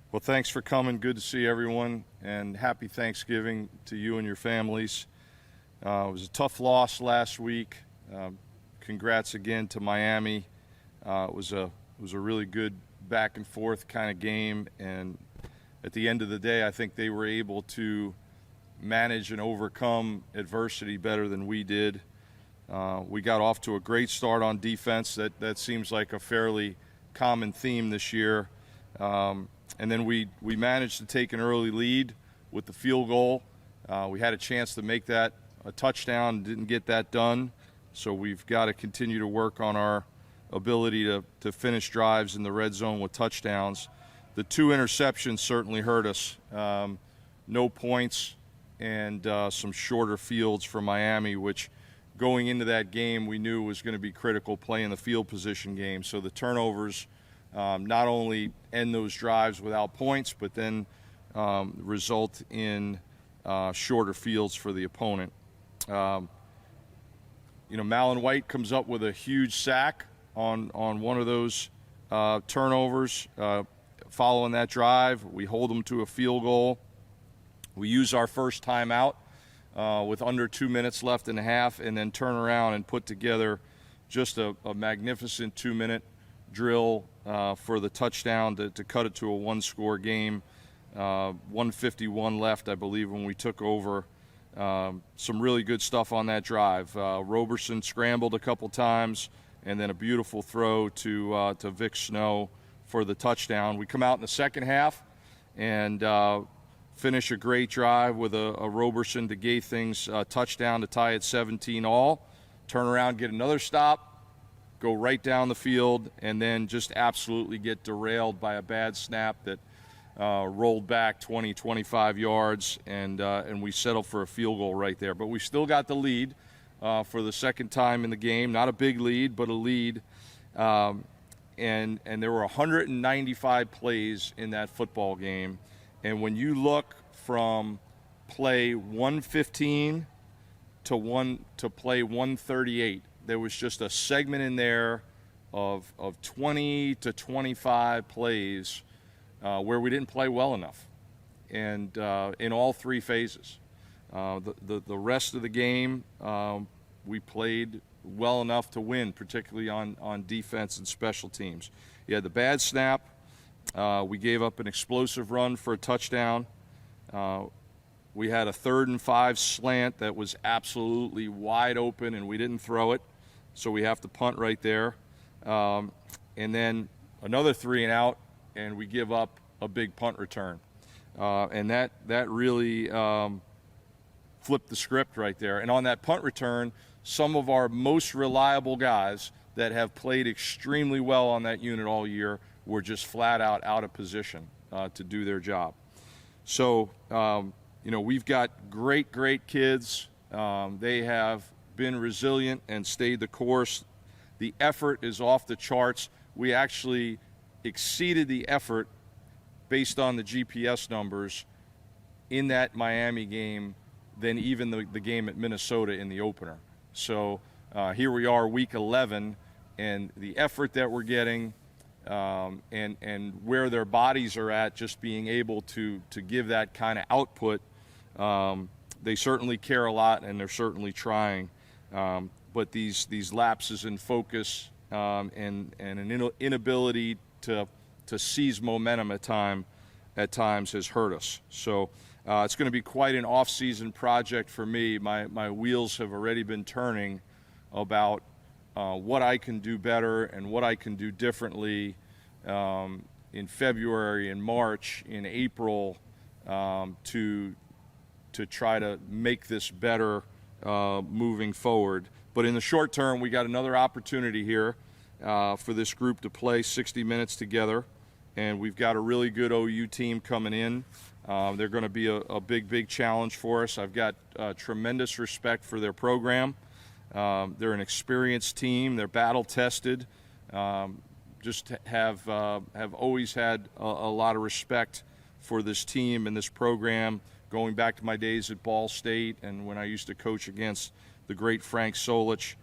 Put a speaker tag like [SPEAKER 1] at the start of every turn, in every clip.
[SPEAKER 1] Well, thanks for coming. Good to see everyone, and happy Thanksgiving to you and your families. It was a tough loss last week. Congrats again to Miami. It was a really good back and forth kind of game, and at the end of the day, I think they were able to manage and overcome adversity better than we did. We got off to a great start on defense. That seems like a fairly common theme this year. And then we managed to take an early lead with the field goal. We had a chance to make that a touchdown, didn't get that done. So we've got to continue to work on our ability to finish drives in the red zone with touchdowns. The 2 interceptions certainly hurt us. No points and some shorter fields for Miami, which going into that game we knew was going to be critical playing the field position game. So the turnovers not only end those drives without points, but then result in shorter fields for the opponent. Malin White comes up with a huge sack on one of those turnovers. Following that drive, we hold them to a field goal. We use our first timeout with under 2 minutes left in the half, and then turn around and put together just a magnificent 2-minute drill for the touchdown to cut it to a 1-score game. 1:51 left, I believe, when we took over. Some really good stuff on that drive. Roberson scrambled a couple times, and then a beautiful throw to Vic Snow for the touchdown. We come out in the second half and finish a great drive with a Roberson to Gay things touchdown to tie it 17-all. Turn around, get another stop, go right down the field, and then just absolutely get derailed by a bad snap that rolled back 20, 25 yards, and we settled for a field goal right there. But we still got the lead for the second time in the game. Not a big lead, but a lead. And there were 195 plays in that football game. And when you look from play 115 to play 138, there was just a segment in there of 20 to 25 plays where we didn't play well enough, and in all 3 phases. The rest of the game, we played well enough to win, particularly on defense and special teams. You had the bad snap. We gave up an explosive run for a touchdown. We had a 3rd and 5 slant that was absolutely wide open, and we didn't throw it. So we have to punt right there. And then another 3 and out, and we give up a big punt return. And that really flipped the script right there. And on that punt return, some of our most reliable guys that have played extremely well on that unit all year were just flat out of position to do their job. So, we've got great kids. They have been resilient and stayed the course. The effort is off the charts. We actually exceeded the effort based on the GPS numbers in that Miami game than even the game at Minnesota in the opener. So here we are, week 11, and the effort that we're getting and where their bodies are at, just being able to give that kind of output, they certainly care a lot, and they're certainly trying. But these lapses in focus and an inability to seize momentum at times has hurt us. So it's going to be quite an off-season project for me. My wheels have already been turning about what I can do better and what I can do differently in February, in March, in April to try to make this better moving forward. But in the short term, we got another opportunity here for this group to play 60 minutes together, and we've got a really good OU team coming in. They're going to be a big challenge for us. I've got tremendous respect for their program. They're an experienced team. They're battle-tested. Just have always had a lot of respect for this team and this program, going back to my days at Ball State and when I used to coach against the great Frank Solich.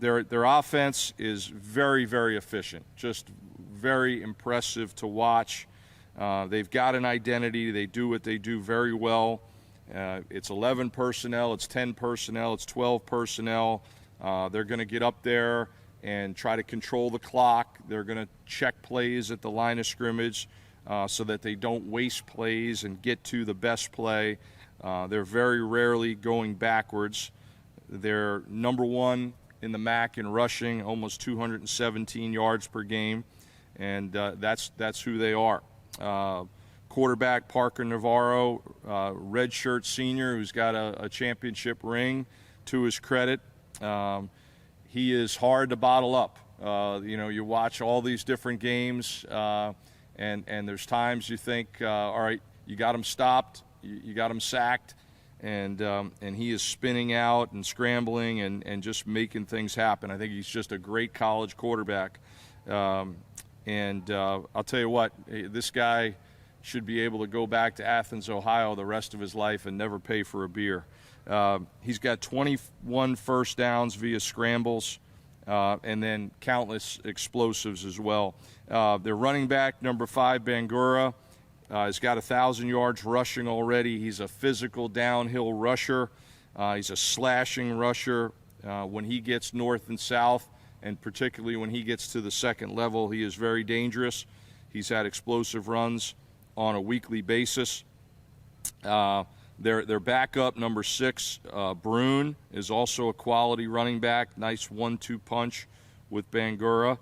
[SPEAKER 1] Their offense is very efficient, just very impressive to watch. They've got an identity. They do what they do very well. It's 11 personnel, it's 10 personnel, it's 12 personnel. They're going to get up there and try to control the clock. They're going to check plays at the line of scrimmage so that they don't waste plays and get to the best play. They're very rarely going backwards. They're number one in the MAC in rushing, almost 217 yards per game, and that's who they are. Quarterback Parker Navarro, redshirt senior who's got a championship ring to his credit. He is hard to bottle up. You watch all these different games, and there's times you think, all right, you got him stopped, you got him sacked, and he is spinning out and scrambling and just making things happen. I think he's just a great college quarterback. I'll tell you what, this guy should be able to go back to Athens, Ohio the rest of his life and never pay for a beer. He's got 21 first downs via scrambles and then countless explosives as well. Their running back, number 5, Bangura, has got 1,000 yards rushing already. He's a physical downhill rusher. He's a slashing rusher. When he gets north and south, and particularly when he gets to the second level, he is very dangerous. He's had explosive runs on a weekly basis. Their backup, number 6, Brune, is also a quality running back. Nice 1-2 punch with Bangura.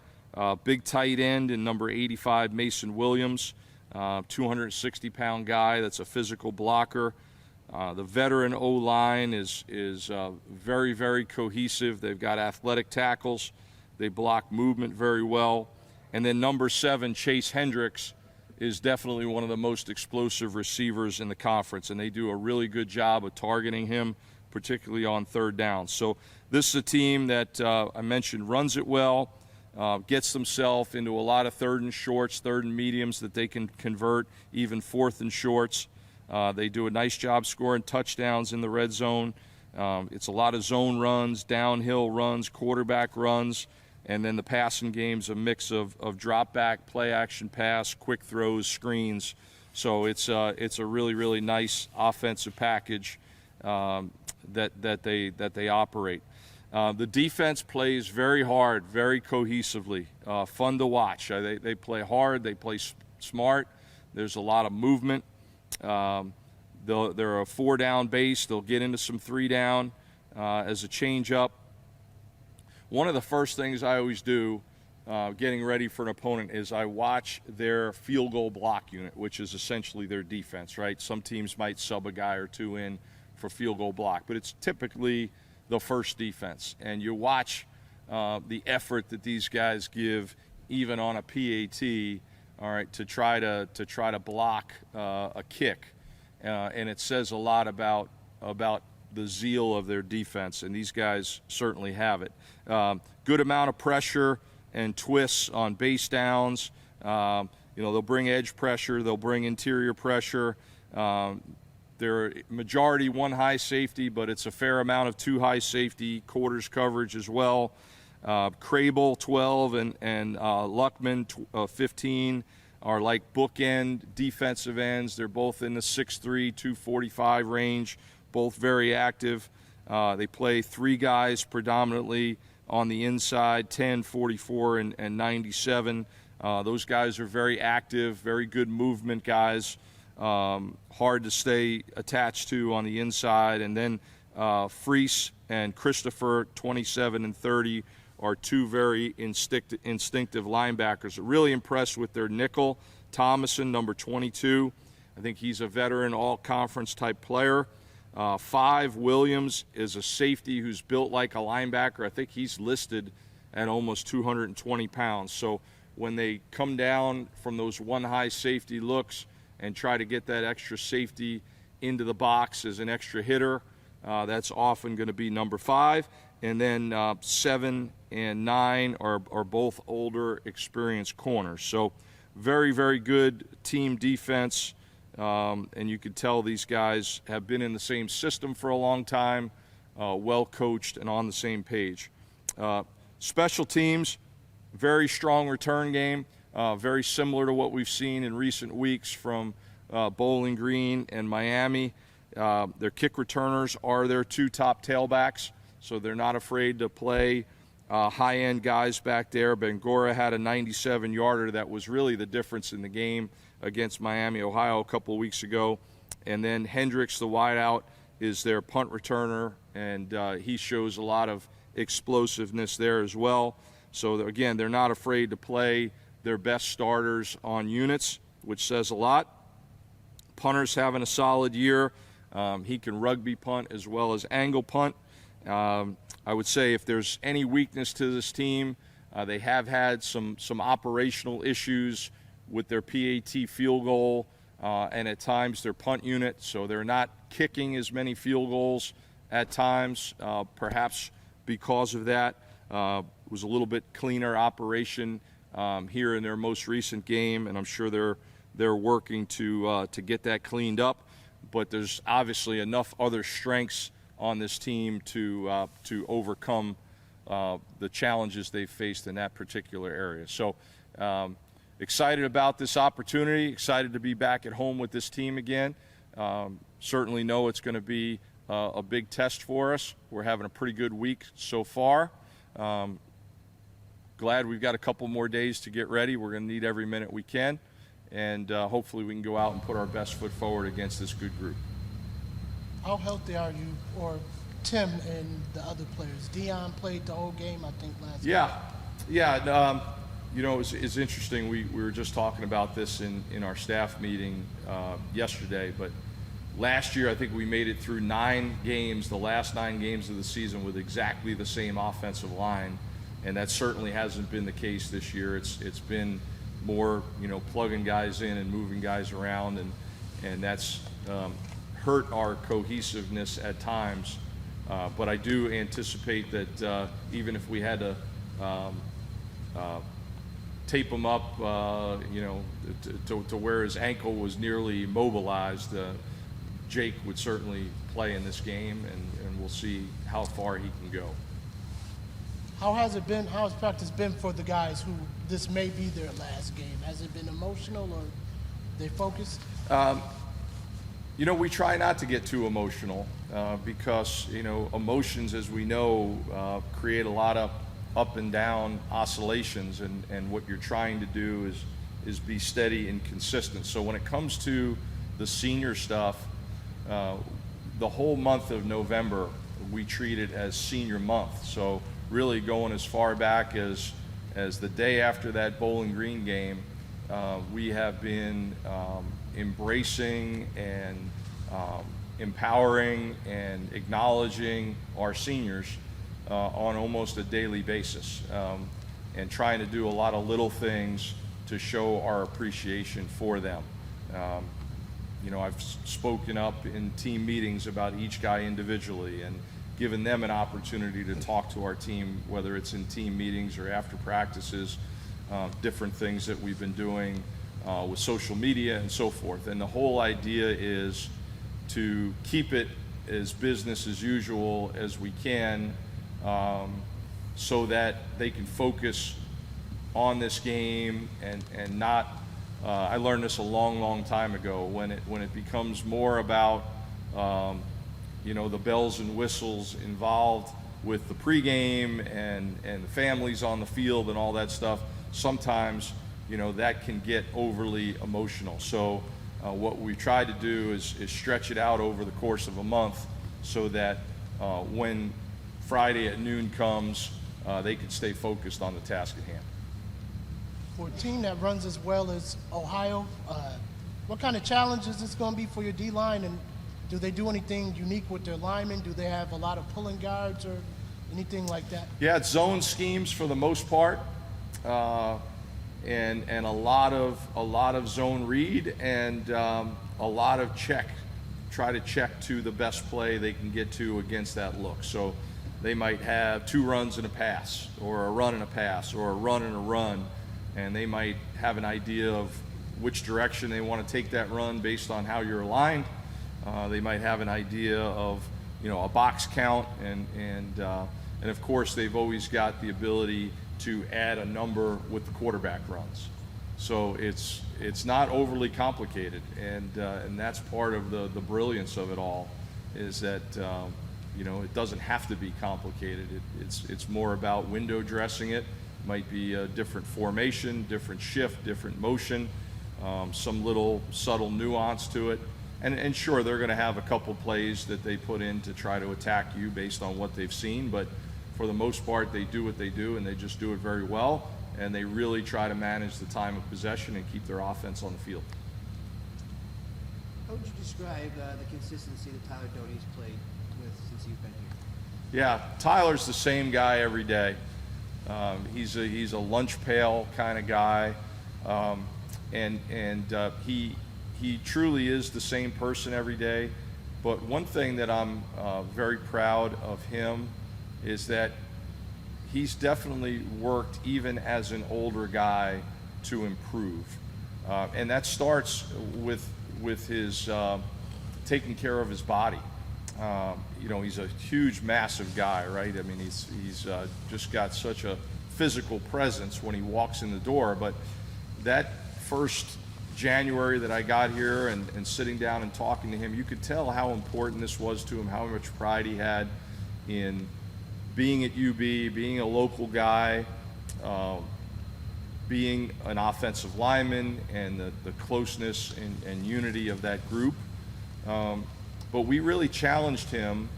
[SPEAKER 1] Big tight end in number 85, Mason Williams, 260-pound guy that's a physical blocker. The veteran O-line is very, very cohesive. They've got athletic tackles. They block movement very well. And then number 7, Chase Hendricks, is definitely one of the most explosive receivers in the conference, and they do a really good job of targeting him, particularly on third down. So this is a team that I mentioned runs it well, gets themselves into a lot of third and shorts, third and mediums that they can convert, even fourth and shorts. They do a nice job scoring touchdowns in the red zone. It's a lot of zone runs, downhill runs, quarterback runs, and then the passing game's a mix of drop back, play action pass, quick throws, screens. So it's a really, really nice offensive package that they operate. The defense plays very hard, very cohesively, fun to watch. They play hard, they play smart. There's a lot of movement. They're a 4-down base. They'll get into some 3-down as a change-up. One of the first things I always do getting ready for an opponent is I watch their field goal block unit, which is essentially their defense, right? Some teams might sub a guy or two in for field goal block, but it's typically the first defense. And you watch the effort that these guys give, even on a PAT, all right, to try to block a kick, and it says a lot about the zeal of their defense, and these guys certainly have it. Good amount of pressure and twists on base downs. They'll bring edge pressure, they'll bring interior pressure. They're majority one high safety, but it's a fair amount of two high safety, quarters coverage as well. Crable 12 and Luckman 15 are like bookend defensive ends. They're both in the 6'3", 245 range, both very active. They play 3 guys predominantly on the inside, 10, 44, and 97. Those guys are very active, very good movement guys, hard to stay attached to on the inside. And then Freese and Christopher, 27 and 30, are 2 very instinctive linebackers. Really impressed with their nickel, Thomason, number 22. I think he's a veteran all-conference type player. 5, Williams, is a safety who's built like a linebacker. I think he's listed at almost 220 pounds. So when they come down from those one high safety looks and try to get that extra safety into the box as an extra hitter, that's often going to be number 5. And then 7 and 9 are both older, experienced corners. So very, very good team defense. And you can tell these guys have been in the same system for a long time, well coached and on the same page. Special teams, very strong return game. very similar to what we've seen in recent weeks from Bowling Green and Miami. Their kick returners are their two top tailbacks, so they're not afraid to play high-end guys back there. Bangura had a 97-yarder that was really the difference in the game against Miami, Ohio a couple of weeks ago. And then Hendricks, the wideout, is their punt returner, and he shows a lot of explosiveness there as well. So again, they're not afraid to play their best starters on units, which says a lot. Punter's having a solid year. He can rugby punt as well as angle punt. I would say if there's any weakness to this team, they have had some operational issues with their PAT field goal and at times their punt unit, so they're not kicking as many field goals at times, perhaps because of that. It was a little bit cleaner operation here in their most recent game, and I'm sure they're working to get that cleaned up. But there's obviously enough other strengths on this team to overcome the challenges they've faced in that particular area. So excited about this opportunity, excited to be back at home with this team again. Certainly know it's going to be a big test for us. We're having a pretty good week so far. Glad we've got a couple more days to get ready. We're going to need every minute we can, and hopefully we can go out and put our best foot forward against this good group.
[SPEAKER 2] How healthy are you, or Tim and the other players? Dion played the whole game, I think, last game.
[SPEAKER 1] Yeah. You know, it's interesting. We were just talking about this in our staff meeting yesterday, but last year I think we made it through 9 games, the last 9 games of the season, with exactly the same offensive line, and that certainly hasn't been the case this year. It's been more, you know, plugging guys in and moving guys around, and that's hurt our cohesiveness at times. But I do anticipate that even if we had to tape him up, you know, to where his ankle was nearly immobilized, Jake would certainly play in this game, and we'll see how far he can go.
[SPEAKER 2] How has it been? How has practice been for the guys who this may be their last game? Has it been emotional, or they focused?
[SPEAKER 1] You know, we try not to get too emotional because, you know, emotions, as we know, create a lot of up and down oscillations, and what you're trying to do is be steady and consistent. So when it comes to the senior stuff, the whole month of November we treat it as senior month. So really going as far back as the day after that Bowling Green game, we have been embracing and empowering and acknowledging our seniors on almost a daily basis, and trying to do a lot of little things to show our appreciation for them. You know, I've spoken up in team meetings about each guy individually and given them an opportunity to talk to our team, whether it's in team meetings or after practices, different things that we've been doing with social media and so forth. And the whole idea is to keep it as business as usual as we can, so that they can focus on this game and not, I learned this a long time ago, when it becomes more about you know, the bells and whistles involved with the pregame and the families on the field and all that stuff, sometimes, you know, that can get overly emotional. So what we try to do is stretch it out over the course of a month, so that when Friday at noon comes, they can stay focused on the task at hand.
[SPEAKER 2] For a team that runs as well as Ohio, what kind of challenge is this going to be for your D-line, and do they do anything unique with their linemen? Do they have a lot of pulling guards or anything like that?
[SPEAKER 1] Yeah, it's zone schemes for the most part, and a lot of zone read, and a lot of try to check to the best play they can get to against that look. So they might have 2 runs and a pass, or a run and a pass, or a run and a run, and they might have an idea of which direction they want to take that run based on how you're aligned. They might have an idea of, you know, a box count, and of course they've always got the ability to add a number with the quarterback runs. So it's not overly complicated, and that's part of the brilliance of it all, is that it doesn't have to be complicated. It's more about window dressing it. Might be a different formation, different shift, different motion, some little subtle nuance to it. And sure, they're going to have a couple plays that they put in to try to attack you based on what they've seen, but for the most part, they do what they do, and they just do it very well, and they really try to manage the time of possession and keep their offense on the field.
[SPEAKER 3] How would you describe the consistency that Tyler Doty's played with since you've been here?
[SPEAKER 1] Yeah, Tyler's the same guy every day. He's a lunch pail kind of guy, and he truly is the same person every day. But one thing that I'm very proud of him is that he's definitely worked, even as an older guy, to improve, and that starts with his taking care of his body. He's a huge, massive guy, right? I mean, he's just got such a physical presence when he walks in the door. But that first January that I got here and sitting down and talking to him, you could tell how important this was to him, how much pride he had in being at UB, being a local guy, being an offensive lineman, and the closeness and unity of that group. But we really challenged him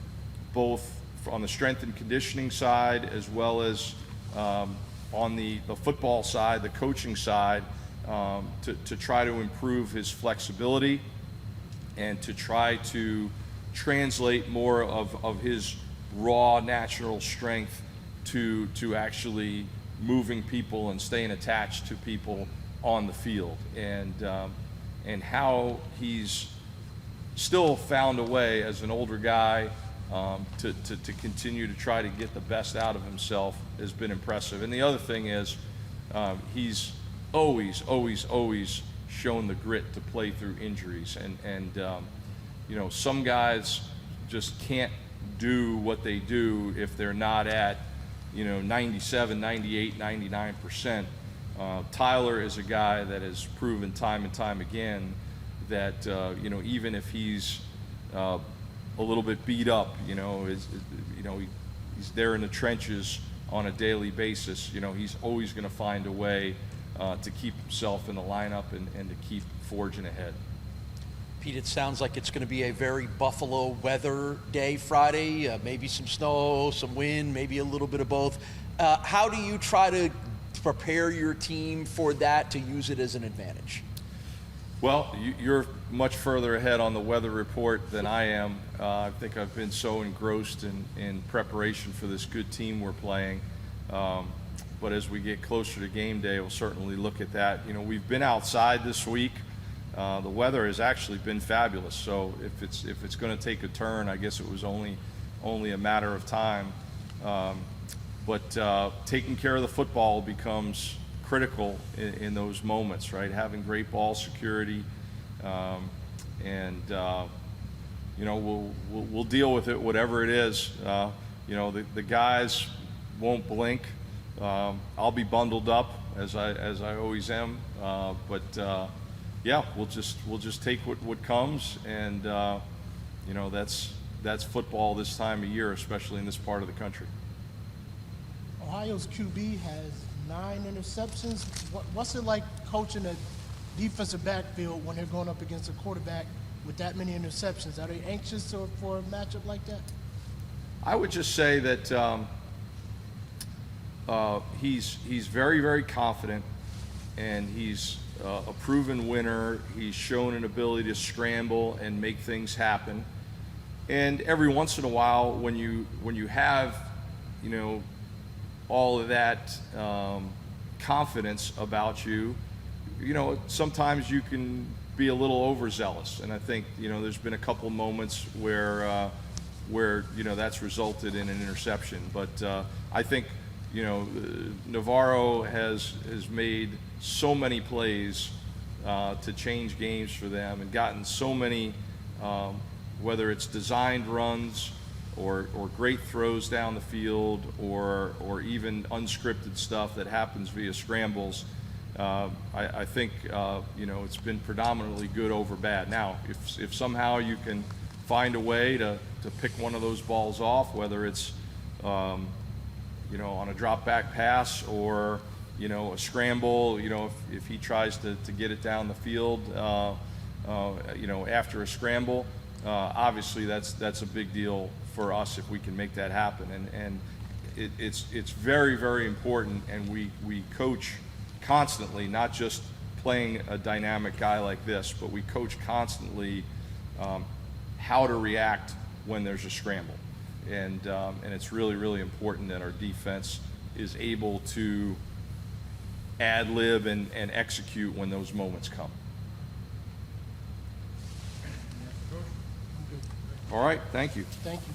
[SPEAKER 1] both on the strength and conditioning side, as well as on the football side, the coaching side, to try to improve his flexibility and to try to translate more of his raw natural strength to actually moving people and staying attached to people on the field, and how he's still found a way as an older guy to continue to try to get the best out of himself has been impressive. And the other thing is, he's always shown the grit to play through injuries, and some guys just can't do what they do if they're not at 97, 98, 99%. Tyler is a guy that has proven time and time again that even if he's a little bit beat up, he's there in the trenches on a daily basis. He's always going to find a way to keep himself in the lineup and to keep forging ahead.
[SPEAKER 4] Pete, it sounds like it's going to be a very Buffalo weather day Friday, maybe some snow, some wind, maybe a little bit of both. How do you try to prepare your team for that, to use it as an advantage?
[SPEAKER 1] Well, you're much further ahead on the weather report than I am. I think I've been so engrossed in preparation for this good team we're playing. But as we get closer to game day, we'll certainly look at that. We've been outside this week. The weather has actually been fabulous. So if it's going to take a turn, I guess it was only a matter of time. But taking care of the football becomes critical in those moments, right? Having great ball security, and we'll deal with it, whatever it is. The guys won't blink. I'll be bundled up as I always am, but yeah, we'll just take what comes, and that's football this time of year, especially in this part of the country.
[SPEAKER 2] Ohio's QB has 9 interceptions. What's it like coaching a defensive backfield when they're going up against a quarterback with that many interceptions? Are they anxious for a matchup like that?
[SPEAKER 1] I would just say that he's very, very confident, and he's a proven winner. He's shown an ability to scramble and make things happen. And every once in a while, when you have all of that confidence about you, sometimes you can be a little overzealous. And I think there's been a couple moments where that's resulted in an interception. But I think Navarro has made so many plays to change games for them, and gotten so many, whether it's designed runs or great throws down the field, or even unscripted stuff that happens via scrambles. I think it's been predominantly good over bad. Now, if somehow you can find a way to pick one of those balls off, whether it's on a drop back pass or a scramble, if he tries to get it down the field, after a scramble, obviously that's a big deal for us if we can make that happen. And it's very, very important, and we coach constantly, not just playing a dynamic guy like this, but we coach constantly how to react when there's a scramble. And it's really, really important that our defense is able to ad-lib and execute when those moments come. All right, thank you.
[SPEAKER 2] Thank you.